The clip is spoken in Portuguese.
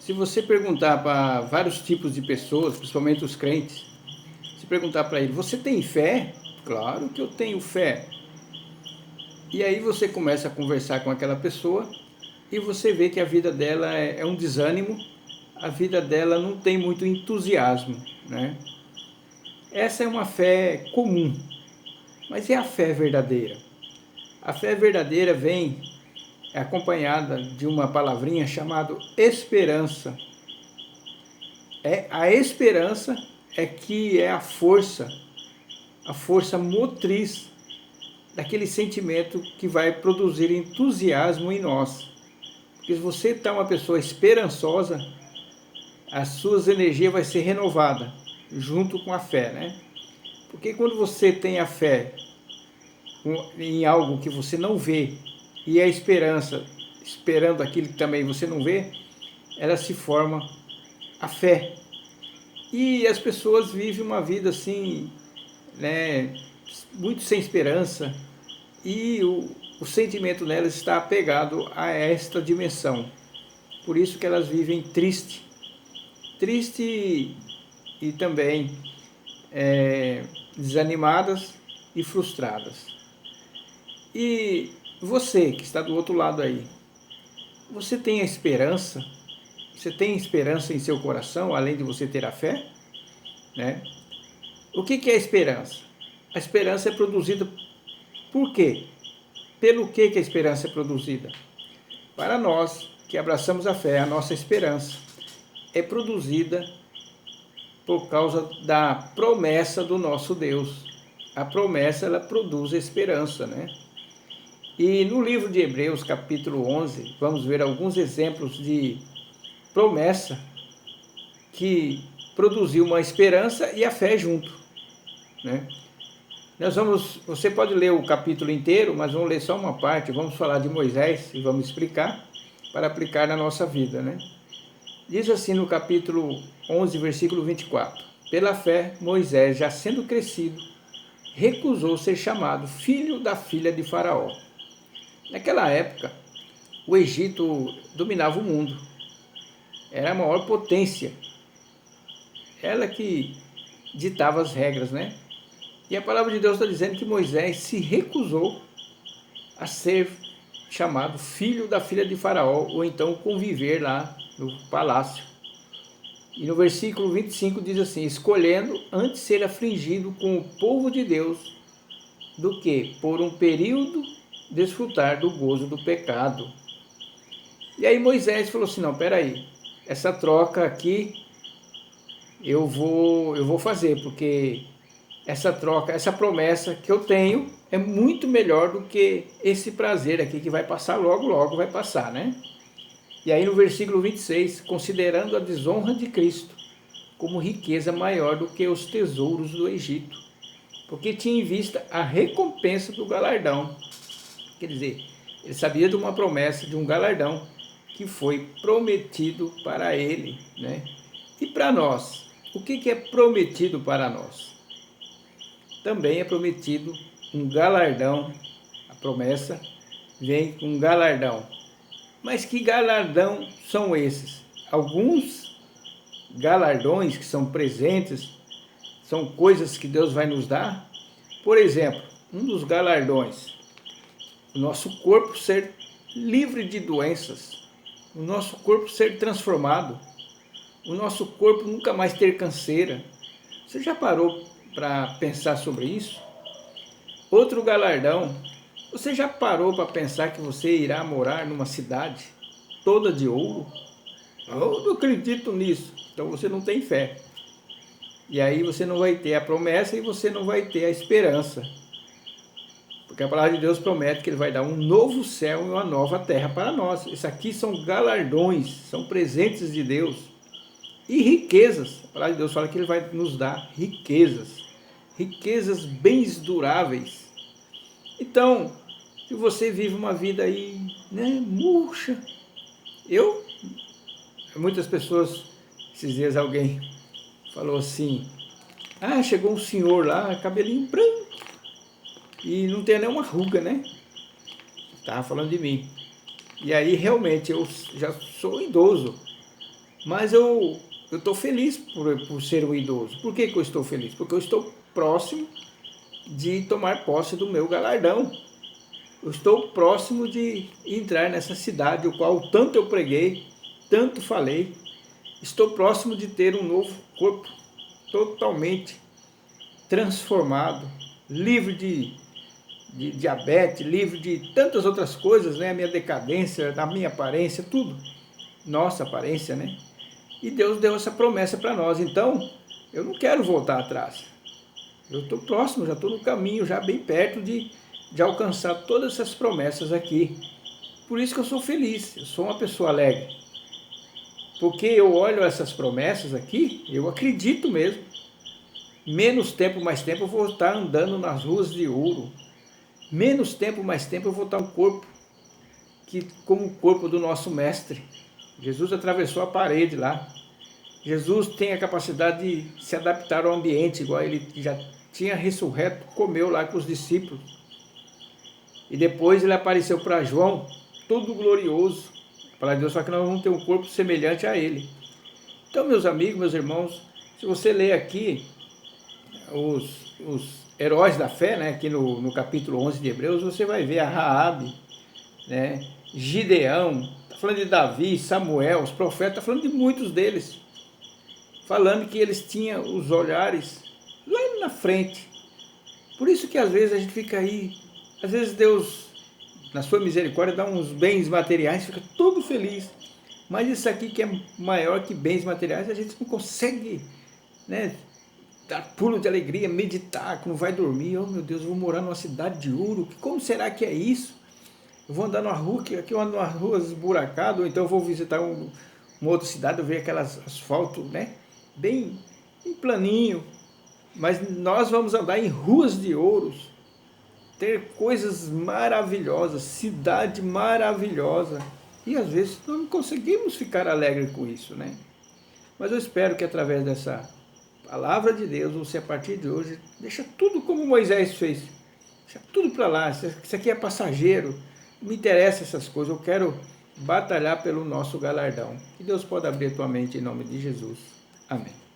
Se você perguntar para vários tipos de pessoas, principalmente os crentes, se perguntar para ele, você tem fé? Claro que eu tenho fé. E aí você começa a conversar com aquela pessoa e você vê que a vida dela é um desânimo, a vida dela não tem muito entusiasmo, né? Essa é uma fé comum, mas é a fé verdadeira. A fé verdadeira vem acompanhada de uma palavrinha chamada esperança. A esperança é que é a força motriz daquele sentimento que vai produzir entusiasmo em nós. Porque se você está uma pessoa esperançosa, as suas energias vai ser renovada junto com a fé, né? Porque quando você tem a fé em algo que você não vê e a esperança esperando aquilo que também você não vê, ela se forma a fé. E as pessoas vivem uma vida assim, né, muito sem esperança, e o sentimento nelas está apegado a esta dimensão. Por isso que elas vivem triste e também desanimadas e frustradas. E você que está do outro lado aí, você tem a esperança? Você tem esperança em seu coração, além de você ter a fé? Né? O que é a esperança? A esperança é produzida por quê? Pelo que a esperança é produzida? Para nós que abraçamos a fé, a nossa esperança é produzida por causa da promessa do nosso Deus. A promessa, ela produz esperança, né? E no livro de Hebreus, capítulo 11, vamos ver alguns exemplos de promessa que produziu uma esperança e a fé junto, né? Você pode ler o capítulo inteiro, mas vamos ler só uma parte, vamos falar de Moisés e vamos explicar para aplicar na nossa vida, né? Diz assim no capítulo 11, versículo 24: Pela fé, Moisés, já sendo crescido, recusou ser chamado filho da filha de Faraó. Naquela época, o Egito dominava o mundo, era a maior potência, ela que ditava as regras, né? E a palavra de Deus está dizendo que Moisés se recusou a ser chamado filho da filha de Faraó, ou então conviver lá no palácio. E no versículo 25 diz assim: escolhendo antes ser afligido com o povo de Deus, do que, por um período, desfrutar do gozo do pecado. E aí Moisés falou assim: não, peraí, essa troca aqui eu vou fazer, porque essa troca, essa promessa que eu tenho é muito melhor do que esse prazer aqui que vai passar logo, logo vai passar, né? E aí no versículo 26, considerando a desonra de Cristo como riqueza maior do que os tesouros do Egito, porque tinha em vista a recompensa do galardão. Quer dizer, ele sabia de uma promessa, de um galardão que foi prometido para ele, né? E para nós, o que é prometido para nós? Também é prometido um galardão, a promessa vem com um galardão. Mas que galardão são esses? Alguns galardões que são presentes, são coisas que Deus vai nos dar. Por exemplo, um dos galardões, o nosso corpo ser livre de doenças, o nosso corpo ser transformado, o nosso corpo nunca mais ter canseira. Você já parou para pensar sobre isso? Outro galardão, você já parou para pensar que você irá morar numa cidade toda de ouro? Eu não acredito nisso. Então você não tem fé. E aí você não vai ter a promessa e você não vai ter a esperança. Porque a palavra de Deus promete que Ele vai dar um novo céu e uma nova terra para nós. Isso aqui são galardões, são presentes de Deus. E riquezas. A palavra de Deus fala que Ele vai nos dar riquezas. Riquezas, bens duráveis. Então, se você vive uma vida aí, né, murcha. Muitas pessoas, esses dias alguém falou assim: ah, chegou um senhor lá, cabelinho branco, e não tem nenhuma ruga, né? Estava falando de mim. E aí, realmente, eu já sou idoso. Mas eu estou feliz por ser um idoso. Por que eu estou feliz? Porque eu estou próximo de tomar posse do meu galardão. Eu estou próximo de entrar nessa cidade, o qual tanto eu preguei, tanto falei. Estou próximo de ter um novo corpo, totalmente transformado, livre de diabetes, livre de tantas outras coisas, né? A minha decadência, a minha aparência, tudo. Nossa aparência, né? E Deus deu essa promessa para nós. Então, eu não quero voltar atrás. Eu estou próximo, já estou no caminho, já bem perto de alcançar todas essas promessas aqui. Por isso que eu sou feliz, eu sou uma pessoa alegre. Porque eu olho essas promessas aqui, eu acredito mesmo. Menos tempo, mais tempo eu vou estar andando nas ruas de ouro. Menos tempo, mais tempo eu vou estar um corpo como o corpo do nosso mestre. Jesus atravessou a parede lá. Jesus tem a capacidade de se adaptar ao ambiente, igual ele já tinha ressurreto, comeu lá com os discípulos. E depois ele apareceu para João, todo glorioso. Para Deus, só que nós vamos ter um corpo semelhante a ele. Então, meus amigos, meus irmãos, se você ler aqui os heróis da fé, né, aqui no capítulo 11 de Hebreus, você vai ver a Raabe, né, Gideão, está falando de Davi, Samuel, os profetas, está falando de muitos deles, falando que eles tinham os olhares lá na frente. Por isso que às vezes a gente fica aí, às vezes Deus, na sua misericórdia, dá uns bens materiais, fica todo feliz. Mas isso aqui que é maior que bens materiais, a gente não consegue, né, dar pulo de alegria, meditar, quando vai dormir. Oh meu Deus, eu vou morar numa cidade de ouro, como será que é isso? Eu vou andar numa rua, aqui eu ando numa rua esburacada, ou então eu vou visitar uma outra cidade, eu vejo aquelas asfalto, né, bem planinho. Mas nós vamos andar em ruas de ouros, ter coisas maravilhosas, cidade maravilhosa. E às vezes nós não conseguimos ficar alegres com isso, né? Mas eu espero que através dessa palavra de Deus, você a partir de hoje, deixa tudo como Moisés fez. Deixa tudo para lá, isso aqui é passageiro, não me interessa essas coisas, eu quero batalhar pelo nosso galardão. Que Deus possa abrir a tua mente em nome de Jesus. Amém.